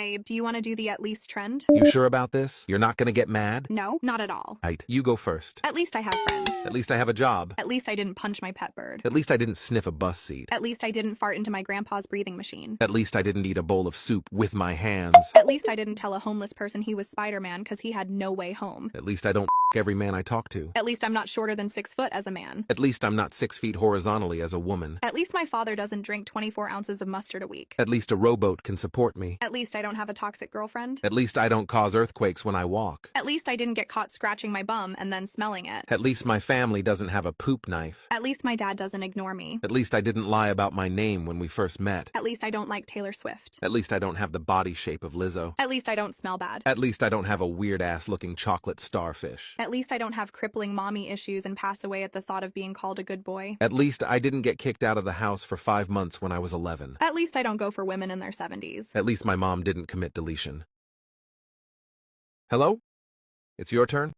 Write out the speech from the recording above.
babe, do you want to do the at least trend? You sure about this? You're not gonna get mad? No, not at all. Right, you go first. At least I have friends. At least I have a job. At least I didn't punch my pet bird. At least I didn't sniff a bus seat. At least I didn't fart into my grandpa's breathing machine. At least I didn't eat a bowl of soup with my hands. At least I didn't tell a homeless person he was Spider-Man because he had no way home. At least I don't every man I talk to. At least I'm not shorter than 6 foot as a man. At least I'm not 6 feet horizontally as a woman. At least my father doesn't drink 24 ounces of mustard a week. At least a rowboat can support me. At least I don't have a toxic girlfriend. At least I don't cause earthquakes when I walk. At least I didn't get caught scratching my bum and then smelling it. At least my family doesn't have a poop knife. At least my dad doesn't ignore me. At least I didn't lie about my name when we first met. At least I don't like Taylor Swift. At least I don't have the body shape of Lizzo. At least I don't smell bad. At least I don't have a weird-ass looking chocolate starfish. At least I don't have crippling mommy issues and pass away at the thought of being called a good boy. At least I didn't get kicked out of the house for 5 months when I was 11. At least I don't go for women in their 70s. At least my mom didn't commit deletion. Hello? It's your turn?